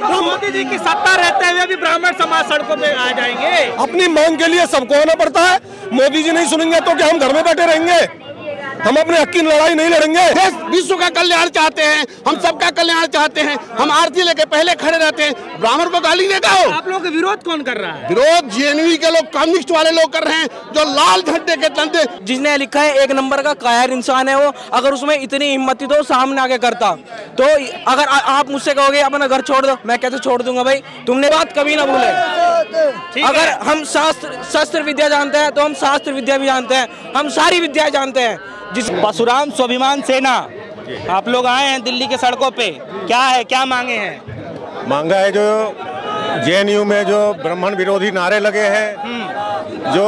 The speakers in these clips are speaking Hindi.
तो मोदी जी की सत्ता रहते हुए भी ब्राह्मण समाज सड़कों पे आ जाएंगे। अपनी मांग के लिए सबको आना पड़ता है। मोदी जी नहीं सुनेंगे तो क्या हम घर में बैठे रहेंगे? हम अपने हक की लड़ाई नहीं लड़ेंगे। देश विश्व का कल्याण चाहते हैं, हम सबका कल्याण चाहते हैं। हम आरती लेके पहले खड़े रहते हैं, ब्राह्मण को गाली देता हो। आप लोगों का विरोध कौन कर रहा है? विरोध जेएनयू के लोग, कम्युनिस्ट वाले लोग कर रहे हैं, जो लाल झंडे के चलते। जिसने लिखा है एक नंबर का कायर इंसान है वो। अगर उसमें इतनी हिम्मत थी तो सामने आके करता। तो अगर आप मुझसे कहोगे अपना घर छोड़ दो, मैं कैसे छोड़ दूंगा भाई? तुमने बात कभी ना भूले। अगर हम शास्त्र विद्या जानते हैं तो हम शास्त्र विद्या भी जानते हैं, हम सारी विद्या जानते हैं। जिस परशुराम स्वाभिमान सेना, आप लोग आए हैं दिल्ली के सड़कों पे, क्या है, क्या मांगे हैं? मांगा है जो जेएनयू में जो ब्राह्मण विरोधी नारे लगे हैं, जो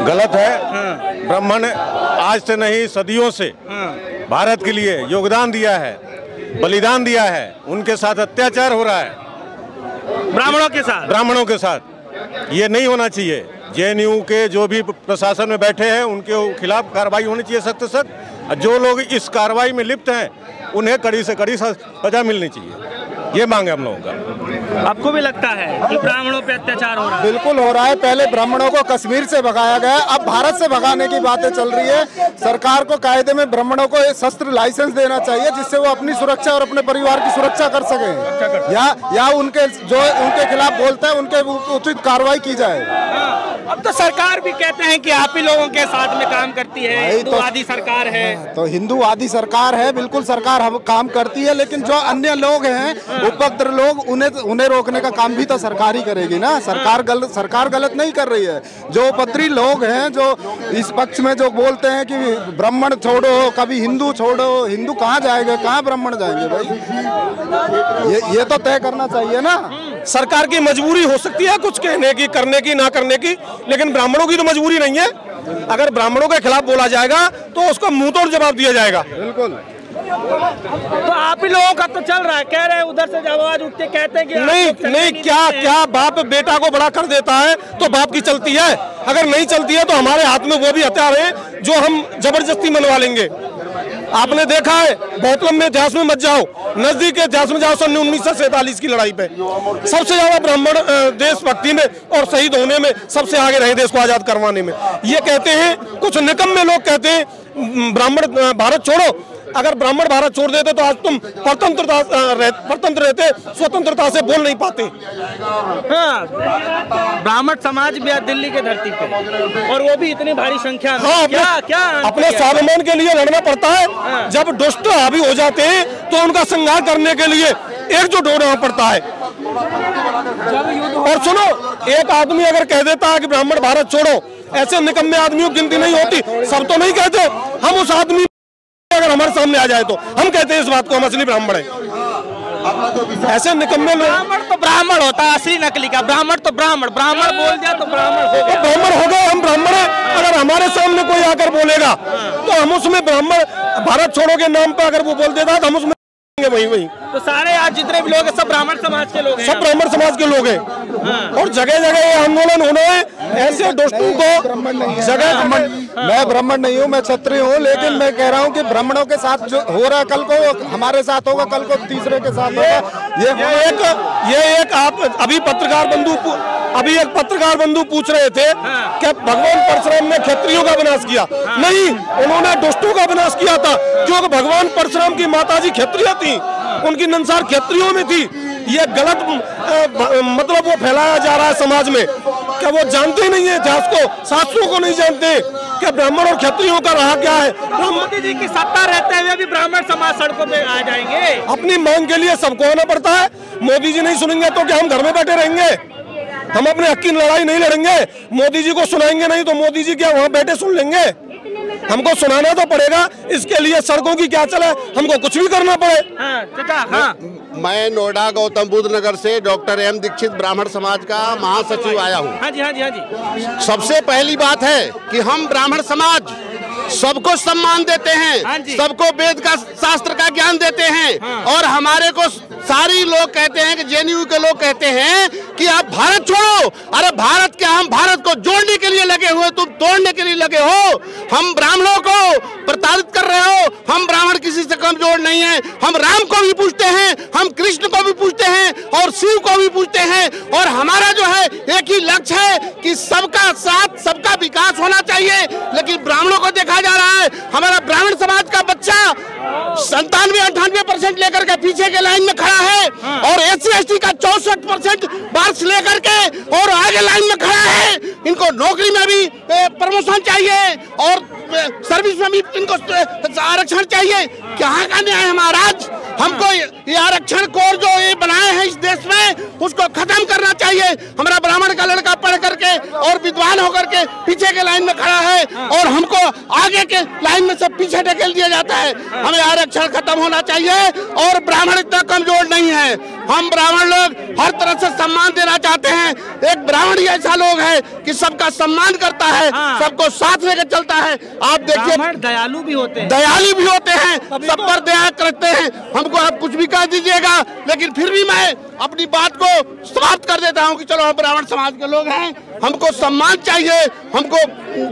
गलत है। ब्राह्मण आज से नहीं सदियों से भारत के लिए योगदान दिया है, बलिदान दिया है। उनके साथ अत्याचार हो रहा है, ब्राह्मणों के साथ। ये नहीं होना चाहिए। जेएनयू के जो भी प्रशासन में बैठे हैं उनके खिलाफ कार्रवाई होनी चाहिए सख्त से सख्त। जो लोग इस कार्रवाई में लिप्त हैं उन्हें कड़ी से कड़ी सजा मिलनी चाहिए। ये मांग है हम लोगों का। आपको भी लगता है कि ब्राह्मणों पे अत्याचार हो रहा है? बिल्कुल हो रहा है। पहले ब्राह्मणों को कश्मीर से भगाया गया, अब भारत से भगाने की बातें चल रही है। सरकार को कायदे में ब्राह्मणों को शस्त्र लाइसेंस देना चाहिए, जिससे वो अपनी सुरक्षा और अपने परिवार की सुरक्षा कर सके। या उनके जो उनके खिलाफ बोलते हैं उनके उचित कार्रवाई की जाए। अब तो सरकार भी कहते हैं कि आप ही लोगों के साथ में काम करती है, हिंदूवादी सरकार है। तो हिंदूवादी सरकार है, बिल्कुल सरकार हम काम करती है, लेकिन जो अन्य लोग हैं, उपद्रव लोग, उन्हें रोकने का काम भी तो सरकार ही करेगी ना। सरकार गलत नहीं कर रही है। जो उपद्रवी लोग हैं, जो इस पक्ष में जो बोलते हैं कि ब्राह्मण छोड़ो, कभी हिंदू छोड़ो, हिंदू कहाँ जाएंगे, कहाँ ब्राह्मण जाएंगे भाई? ये तो तय करना चाहिए ना। सरकार की मजबूरी हो सकती है कुछ कहने की, करने की, ना करने की, लेकिन ब्राह्मणों की तो मजबूरी नहीं है। अगर ब्राह्मणों के खिलाफ बोला जाएगा तो उसको मुंह तोड़ जवाब दिया जाएगा। बिल्कुल। तो आप ही लोगों का तो चल रहा है, कह रहे हैं उधर से जब आवाज उठते कहते हैं कि नहीं, क्या बाप बेटा को बड़ा कर देता है तो बाप की चलती है। अगर नहीं चलती है तो हमारे हाथ में वो भी हथियार है जो हम जबरदस्ती मनवा लेंगे। आपने देखा है, बहुत लंबे इतिहास में मत जाओ, नजदीक के इतिहास में जाओ। सन 1947 की लड़ाई पे सबसे ज्यादा ब्राह्मण देशभक्ति में और शहीद होने में सबसे आगे रहे, देश को आजाद करवाने में। ये कहते हैं, कुछ निकम्मे लोग कहते हैं ब्राह्मण भारत छोड़ो। अगर ब्राह्मण भारत छोड़ देते तो आज तुम परतंत्र रहते, स्वतंत्रता से बोल नहीं पाते। हाँ, ब्राह्मण समाज भी दिल्ली के धरती पे, और वो भी इतनी भारी संख्या में। हाँ, क्या अपने स्वाभिमान के लिए लड़ना पड़ता है। हाँ। जब दुष्ट हावी हो जाते हैं तो उनका संहार करने के लिए एकजुट होना पड़ता है। और सुनो, एक आदमी अगर कह देता है कि ब्राह्मण भारत छोड़ो, ऐसे निकम्मे आदमियों की गिनती नहीं होती। सब तो नहीं कहते। हम उस आदमी अगर हमारे सामने आ जाए तो हम कहते हैं इस बात को, हम असली ब्राह्मण है। ऐसे निकम्मे में ब्राह्मण तो ब्राह्मण होता है, असली नकली का। ब्राह्मण तो ब्राह्मण बोल दिया तो ब्राह्मण हो गया। ब्राह्मण हो गए, हम ब्राह्मण है। अगर हमारे सामने कोई आकर बोलेगा तो हम उसमें ब्राह्मण भारत छोड़ो के नाम पर अगर वो बोल देता तो हम उसमें वही। तो सारे आज जितने भी लोग हैं सब ब्राह्मण समाज के लोग हैं, सब ब्राह्मण समाज के लोग हैं। और जगह जगह ये आंदोलन होना है, ऐसे दुष्टों को जगह। मैं ब्राह्मण नहीं हूँ, मैं क्षत्रिय हूँ, लेकिन मैं कह रहा हूँ कि ब्राह्मणों के साथ जो हो रहा है, कल को हमारे साथ होगा, कल को तीसरे के साथ होगा। ये एक आप अभी एक पत्रकार बंधु पूछ रहे थे कि भगवान परशुराम ने क्षत्रियों का विनाश किया। नहीं, उन्होंने दुष्टों का विनाश किया था, क्योंकि भगवान परशुराम की माताजी क्षत्रिय थी, उनकी नंसार क्षत्रियों में थी। ये गलत मतलब वो फैलाया जा रहा है समाज में। क्या वो जानते नहीं है इतिहास को, शास्त्रों को नहीं जानते कि ब्राह्मण और क्षत्रियों का रहा क्या है। मोदी जी की सत्ता रहते हुए भी ब्राह्मण समाज सड़कों पे आ जाएंगे। अपनी मांग के लिए सबको आना पड़ता है। मोदी जी नहीं सुनेंगे तो क्या हम घर में बैठे रहेंगे? हम अपने हक की लड़ाई नहीं लड़ेंगे। मोदी जी को सुनाएंगे नहीं तो मोदी जी क्या वहाँ बैठे सुन लेंगे? हमको सुनाना तो पड़ेगा। इसके लिए सड़कों की क्या चले, हमको कुछ भी करना पड़े। हाँ। मैं नोएडा गौतम बुद्ध नगर से डॉक्टर एम दीक्षित ब्राह्मण समाज का महासचिव आया हूँ। हाँ जी। सबसे पहली बात है कि हम ब्राह्मण समाज सबको सम्मान देते हैं, सबको वेद का शास्त्र का ज्ञान देते हैं। और हमारे को सारी लोग कहते हैं कि जेएनयू के लोग कहते हैं कि आप भारत छोड़ो। अरे भारत क्या, हम भारत को जोड़ने के लिए लगे हुए, तुम तोड़ने के लिए लगे हो। हम ब्राह्मणों को प्रताड़ित कर रहे हो। हम ब्राह्मण ब्राह्मण किसी से कमजोर नहीं है। हम राम को भी पूजते हैं, हम कृष्ण को भी पूजते हैं और शिव को भी पूजते हैं। और हमारा जो है एक ही लक्ष्य है कि सबका साथ, सबका विकास होना चाहिए। लेकिन ब्राह्मणों को देखा जा रहा है, हमारा ब्राह्मण समाज का बच्चा 97-98% लेकर के पीछे के लाइन में खड़ा है और SC/ST का 64% मार्क्स लेकर के और आगे लाइन में खड़ा है। इनको नौकरी में भी प्रमोशन चाहिए और सर्विस में भी इनको आरक्षण चाहिए। कहाँ का न्याय है महाराज? हमको ये आरक्षण कोर जो ये बनाए हैं इस देश में, उसको खत्म करना चाहिए। हमारा ब्राह्मण का लड़का पढ़ करके और विद्वान होकर के पीछे के लाइन में खड़ा है और हमको आगे के लाइन में सब पीछे ढकेल दिया जाता है। हमें आरक्षण खत्म होना चाहिए और ब्राह्मण इतना कमजोर नहीं है। हम ब्राह्मण लोग हर तरह से सम्मान देना चाहते हैं। एक ब्राह्मण ही ऐसा लोग है कि सबका सम्मान करता है, सबको साथ लेकर चलता है। आप देखिए, दयालु भी होते हैं, दयालु भी होते हैं, सब पर दया करते हैं। हमको आप कुछ भी कह दीजिएगा, लेकिन फिर भी मैं अपनी बात को समाप्त कर देता हूँ कि चलो हम ब्राह्मण समाज के लोग हैं, हमको सम्मान चाहिए, हमको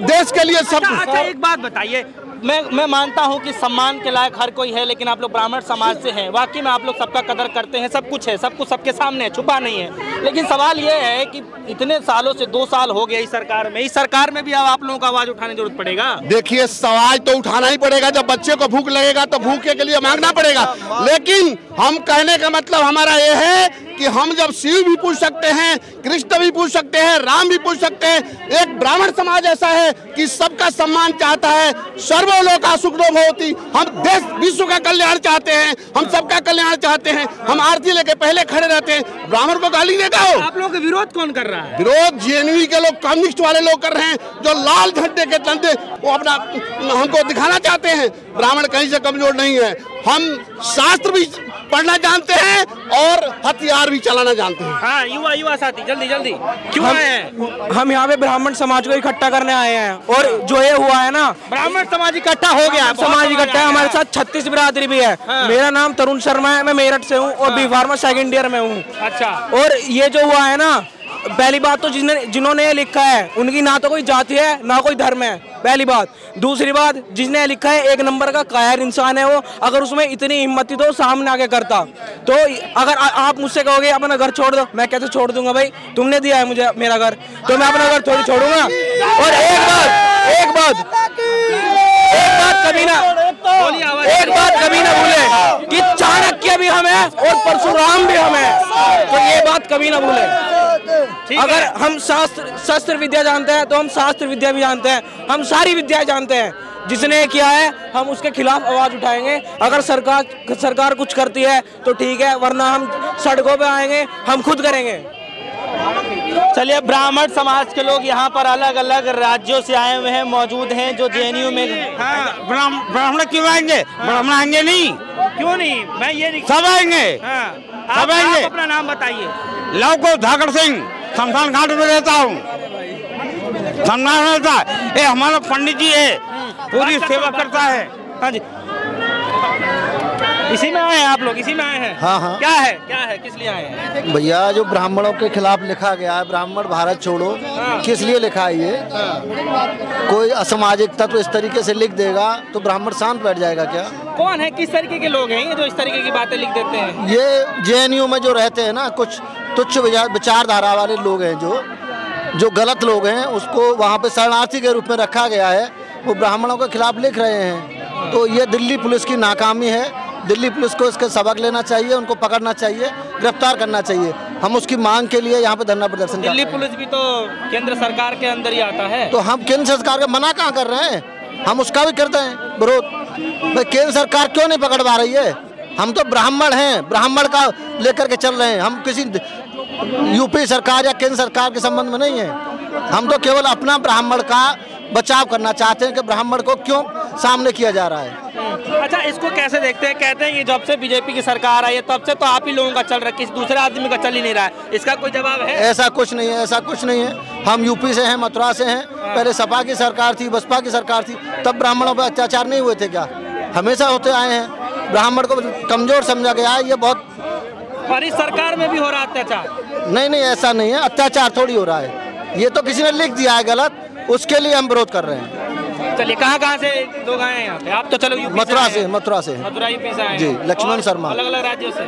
देश के लिए सब। अच्छा एक बात बताइए, मैं मानता हूं कि सम्मान के लायक हर कोई है, लेकिन आप लोग ब्राह्मण समाज से हैं, वाकई में आप लोग सबका कदर करते हैं, सब कुछ है, सब कुछ सबके सामने है, छुपा नहीं है। लेकिन सवाल ये है कि इतने सालों से 2 साल हो गया इस सरकार में भी अब आप लोगों को आवाज उठाने की जरूरत पड़ेगा। देखिए, आवाज तो उठाना ही पड़ेगा। जब बच्चे को भूख लगेगा तो भूखे के लिए मांगना पड़ेगा। लेकिन हम कहने का मतलब हमारा ये है कि हम जब शिव भी पूछ सकते हैं, कृष्ण भी पूछ सकते हैं, राम भी पूछ सकते हैं। एक ब्राह्मण समाज ऐसा है कि सबका सम्मान चाहता है, सर्वलोका सुखनो भवति। हम देश विश्व का कल्याण चाहते हैं, हम सबका कल्याण चाहते हैं। हम आरती लेके पहले खड़े रहते हैं। ब्राह्मण को गाली देगा हो। आप लोगों का विरोध कौन कर रहा है? विरोध JNU के लोग, कम्युनिस्ट वाले लोग कर रहे हैं, जो लाल झंडे के तंदे वो अपना हमको दिखाना चाहते हैं। ब्राह्मण कहीं से कमजोर नहीं है। हम शास्त्र भी पढ़ना जानते हैं और हथियार भी चलाना जानते हैं। हाँ, युवा साथी जल्दी क्यों आए हैं? हम यहाँ पे ब्राह्मण समाज को इकट्ठा करने आए हैं और जो ये हुआ है ना, ब्राह्मण समाज इकट्ठा हो गया, समाज इकट्ठा है। हमारे साथ 36 बिरादरी भी है। मेरा नाम तरुण शर्मा है, मैं मेरठ से हूँ और B Pharma 2nd ईयर में हूँ। अच्छा, और ये जो हुआ है ना, पहली बात तो जिन्होंने लिखा है उनकी ना तो कोई जाति है ना कोई धर्म है, पहली बात। दूसरी बात, जिसने लिखा है एक नंबर का कायर इंसान है वो। अगर उसमें इतनी हिम्मत थी तो सामने आके करता। तो अगर आप मुझसे कहोगे अपना घर छोड़ दो, मैं कैसे छोड़ दूंगा भाई? तुमने दिया है मुझे मेरा घर, तो मैं अपना घर थोड़ी छोड़ूंगा। और एक बात कभी ना भूले कि चाणक्य भी हमें और परशुराम भी हमें, तो ये बात कभी ना भूले। अगर हम शास्त्र विद्या जानते हैं तो हम शास्त्र विद्या भी जानते हैं, हम सारी विद्या जानते हैं। जिसने किया है हम उसके खिलाफ आवाज उठाएंगे। अगर सरकार कुछ करती है तो ठीक है, वरना हम सड़कों पे आएंगे, हम खुद करेंगे। चलिए, ब्राह्मण समाज के लोग यहाँ पर अलग अलग राज्यों से आए हुए हैं, मौजूद हैं, जो JNU में। हाँ, ब्राह्मण क्यों आएंगे? ब्राह्मण आएंगे नहीं। क्यों नहीं? मैं ये नहीं, सब आएंगे। आप अपना नाम बताइए। लवकुश धाकड़ सिंह, शमशान घाट में रहता हूँ। ये हमारा पंडित जी है, पूरी सेवा करता है। हाँ जी, इसी में आए हैं आप लोग? इसी में आए हैं? हाँ। क्या है किस लिए आए हैं भैया? जो ब्राह्मणों के खिलाफ लिखा गया है, ब्राह्मण भारत छोड़ो, किस लिए लिखा है ये? कोई असामाजिक तत्व इस तरीके से लिख देगा तो ब्राह्मण शांत बैठ जाएगा क्या? कौन है, किस तरीके के लोग हैं ये जो इस तरीके की बातें लिख देते हैं? ये JNU में जो रहते हैं ना, कुछ तुच्छ विचारधारा वाले लोग हैं, जो गलत लोग हैं, उसको वहाँ पे शरणार्थी के रूप में रखा गया है। वो ब्राह्मणों के खिलाफ लिख रहे हैं। तो ये दिल्ली पुलिस की नाकामी है। दिल्ली पुलिस को इसका सबक लेना चाहिए, उनको पकड़ना चाहिए, गिरफ्तार करना चाहिए। हम उसकी मांग के लिए यहाँ पे धरना प्रदर्शन कर रहे हैं। दिल्ली पुलिस भी तो केंद्र सरकार के अंदर ही आता है। तो हम केंद्र सरकार का मना कहाँ कर रहे हैं? हम उसका भी करते हैं विरोध। भाई, केंद्र सरकार क्यों नहीं पकड़वा रही है? हम तो ब्राह्मण हैं, ब्राह्मण का लेकर के चल रहे हैं। हम किसी UP सरकार या केंद्र सरकार के संबंध में नहीं है। हम तो केवल अपना ब्राह्मण का बचाव करना चाहते हैं कि ब्राह्मण को क्यों सामने किया जा रहा है। अच्छा, इसको कैसे देखते हैं? कहते हैं कि जब से BJP की सरकार आई है तब से तो आप ही लोगों का चल रहा है, किसी दूसरे आदमी का चल ही नहीं रहा है। इसका कोई जवाब है? ऐसा कुछ नहीं है, ऐसा कुछ नहीं है। हम UP से हैं, मथुरा से हैं। पहले सपा की सरकार थी, बसपा की सरकार थी, तब ब्राह्मणों पर अत्याचार नहीं हुए थे क्या? हमेशा होते आए हैं। ब्राह्मण को कमजोर समझा गया है, ये बहुत। और इस सरकार में भी हो रहा अत्याचार? नहीं, ऐसा नहीं है। अत्याचार थोड़ी हो रहा है, ये तो किसी ने लिख दिया है गलत, उसके लिए हम विरोध कर रहे हैं। चलिए, कहाँ से लोग आए हैं यहाँ पे? आप तो चलो यूपी मथुरा से, मथुरा यूपी से आए जी, हैं। लक्ष्मण और शर्मा। अलग अलग राज्यों से?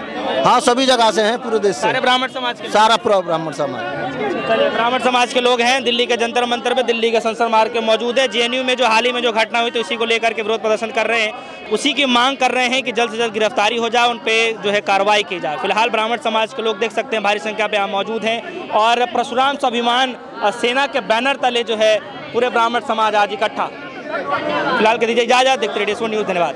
हाँ, सभी जगह से हैं, पूरे देश से। सारे ब्राह्मण समाज के? सारा पूरा ब्राह्मण समाज। चलिए, ब्राह्मण समाज के लोग हैं, दिल्ली के जंतर मंतर पे, दिल्ली के संसद मार्ग के मौजूद है। जेएनयू में जो हाल ही में जो घटना हुई थी उसी को लेकर के विरोध प्रदर्शन कर रहे हैं, उसी की मांग कर रहे हैं कि जल्द से जल्द गिरफ्तारी हो जाए, उन पे जो है कार्रवाई की जाए। फिलहाल ब्राह्मण समाज के लोग देख सकते हैं भारी संख्या पे यहाँ मौजूद हैं और परशुराम स्वाभिमान सेना के बैनर तले जो है पूरे ब्राह्मण समाज आज इकट्ठा। फिलहाल के दीजिए इजाजत, देखते रहिए न्यूज़। धन्यवाद।